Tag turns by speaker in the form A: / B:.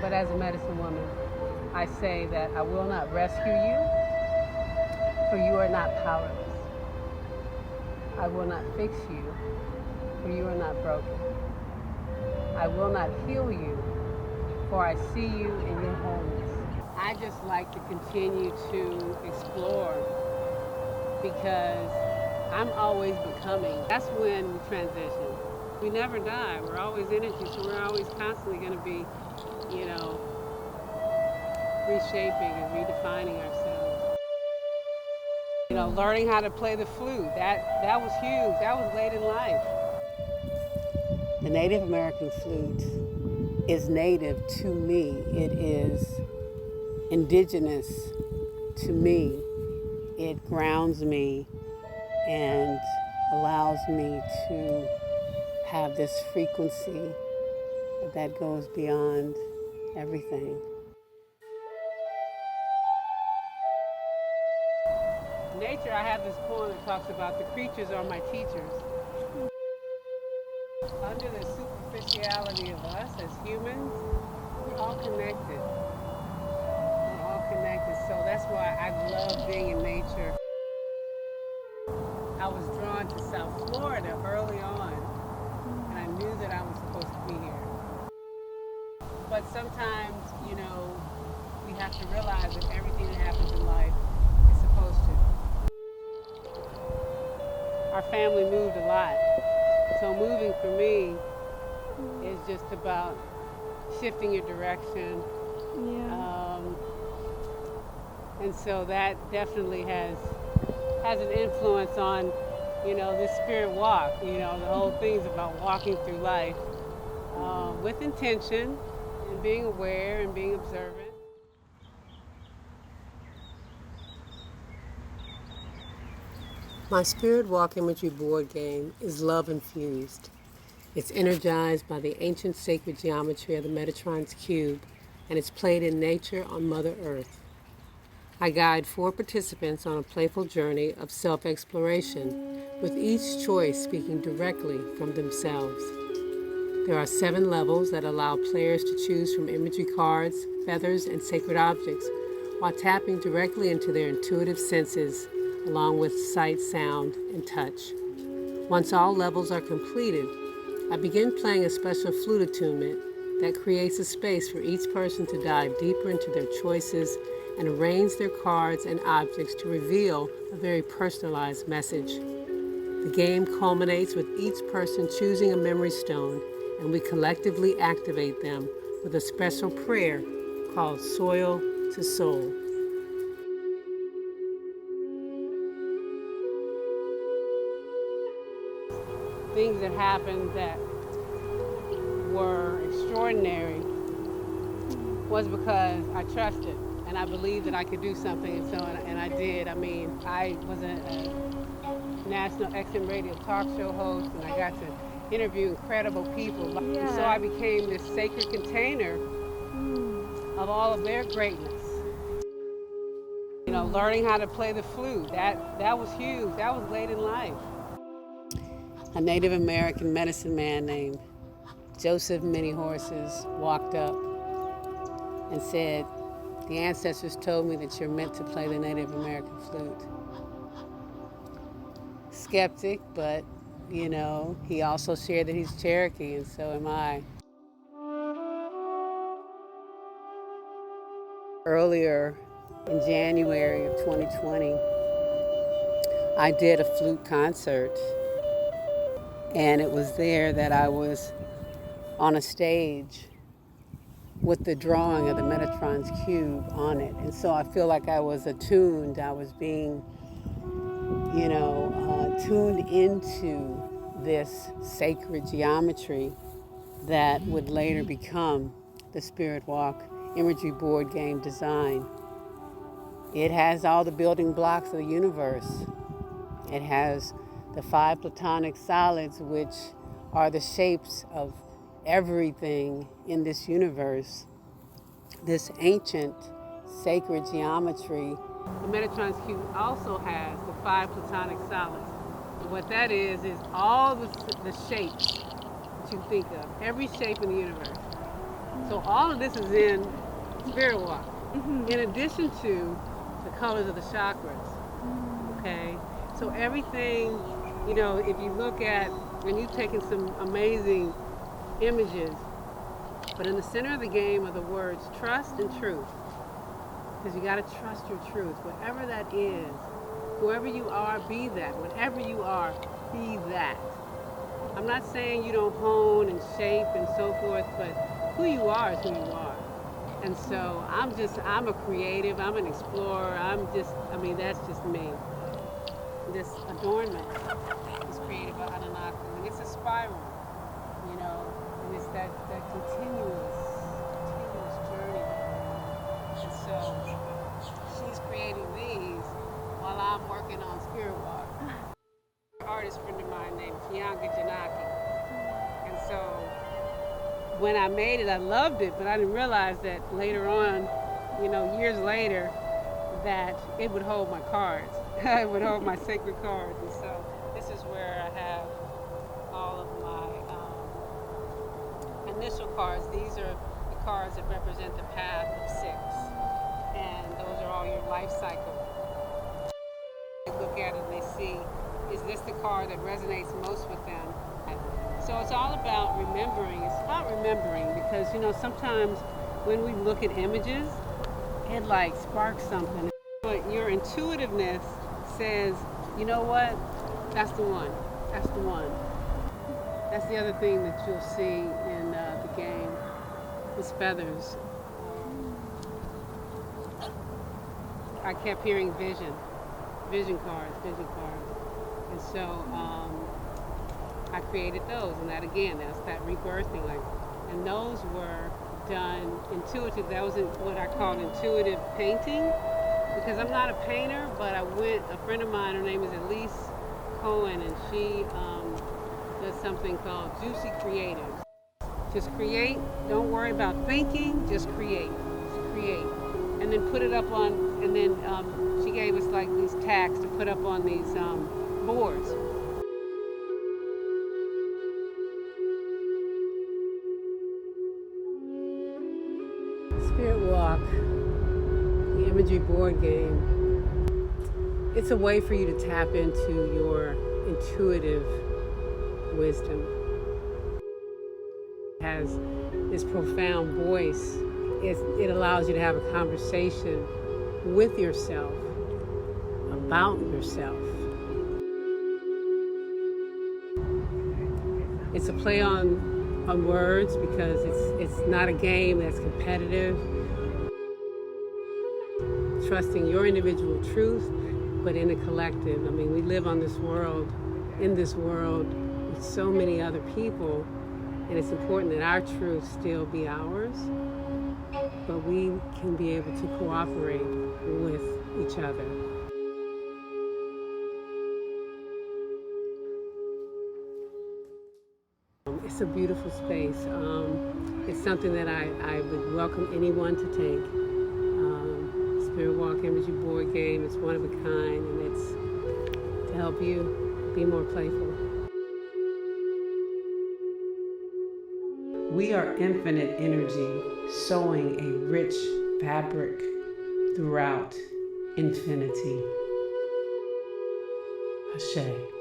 A: But as a medicine woman, I say that I will not rescue you, for you are not powerless. I will not fix you, for you are not broken. I will not heal you, for I see you in your wholeness. I just like to continue to explore because I'm always becoming. That's when we transition. We never die. We're always energy, so we're always constantly going to be, you know, reshaping and redefining ourselves. You know, learning how to play the flute, that was huge. That was late in life. The Native American flute is native to me. It is indigenous to me. It grounds me and allows me to have this frequency that goes beyond everything. Nature, I have this poem that talks about the creatures are my teachers. Under the superficiality of us as humans, we're all connected. We're all connected. So that's why I love being in nature. I was drawn to South Florida early on, and I knew that I was supposed to be here. But sometimes, you know, we have to realize that everything that happens in life is supposed to. Our family moved a lot. So moving for me is just about shifting your direction.
B: Yeah.
A: And so that definitely has an influence on, you know, this spirit walk. You know, the whole thing's about walking through life with intention and being aware and being observant. My Spirit Walk imagery board game is love infused. It's energized by the ancient sacred geometry of the Metatron's cube, and it's played in nature on Mother Earth. I guide 4 participants on a playful journey of self-exploration, with each choice speaking directly from themselves. There are 7 levels that allow players to choose from imagery cards, feathers, and sacred objects, while tapping directly into their intuitive senses, along with sight, sound, and touch. Once all levels are completed, I begin playing a special flute attunement that creates a space for each person to dive deeper into their choices and arrange their cards and objects to reveal a very personalized message. The game culminates with each person choosing a memory stone, and we collectively activate them with a special prayer called Soil to Soul. Things that happened that were extraordinary was because I trusted and I believed that I could do something, and I did. I mean, I was a national XM radio talk show host, and I got to interview incredible people.
B: Yeah.
A: And so I became this sacred container of all of their greatness. You know, learning how to play the flute, that was huge. That was late in life. A Native American medicine man named Joseph Many Horses walked up and said, "The ancestors told me that you're meant to play the Native American flute." Skeptic, but, you know, he also shared that he's Cherokee, and so am I. Earlier in January of 2020, I did a flute concert, and it was there that I was on a stage with the drawing of the Metatron's cube on it. And so I feel like I was attuned, I was being, you know, tuned into this sacred geometry that would later become the Spirit Walk imagery board game design. It has all the building blocks of the universe. It has the 5 platonic solids, which are the shapes of everything in this universe. This ancient sacred geometry. The Metatron's cube also has the 5 platonic solids. And what that is all the shapes that you think of, every shape in the universe. So all of this is in Spirit Walk, in addition to the colors of the chakras. Okay, so everything, you know, if you look at, and you've taken some amazing images, but in the center of the game are the words trust and truth. Because you got to trust your truth, whatever that is. Whoever you are, be that. Whatever you are, be that. I'm not saying you don't hone and shape and so forth, but who you are is who you are. And so I'm a creative, I'm an explorer, that's just me. This adornment is created by Anunnaki, and it's a spiral, you know, and it's that continuous journey. And so she's creating these while I'm working on Spirit Walk. An artist friend of mine named Bianca Janaki. And so when I made it, I loved it, but I didn't realize that later on, you know, years later, that it would hold my cards. It would hold my sacred cards. And so this is where I have all of my initial cards. These are the cards that represent the path of 6. And those are all your life cycle. They look at it and they see, is this the card that resonates most with them? So it's all about remembering. It's about remembering because, you know, sometimes when we look at images, it like sparks something. But your intuitiveness says, you know what? That's the one. That's the one. That's the other thing that you'll see in the game with feathers. I kept hearing vision cards. And so I created those, and that again, that's that rebirthing, like, and those were done intuitive. That was what I call intuitive painting, because I'm not a painter, but a friend of mine, her name is Elise Cohen, and she does something called Juicy Creatives. Just create, don't worry about thinking, just create, and then put it up on, and then she gave us like these tacks to put up on these boards. Spirit Walk, the imagery board game, it's a way for you to tap into your intuitive wisdom. It has this profound voice. It allows you to have a conversation with yourself, about yourself. It's a play on words because it's not a game that's competitive. Trusting your individual truth, but in a collective. I mean, we live on this world, in this world, with so many other people, and it's important that our truth still be ours, but we can be able to cooperate with each other. It's a beautiful space. It's something that I would welcome anyone to take. Spirit Walk Imagery Board Game. It's one of a kind, and it's to help you be more playful. We are infinite energy, sewing a rich fabric throughout infinity. Ashe.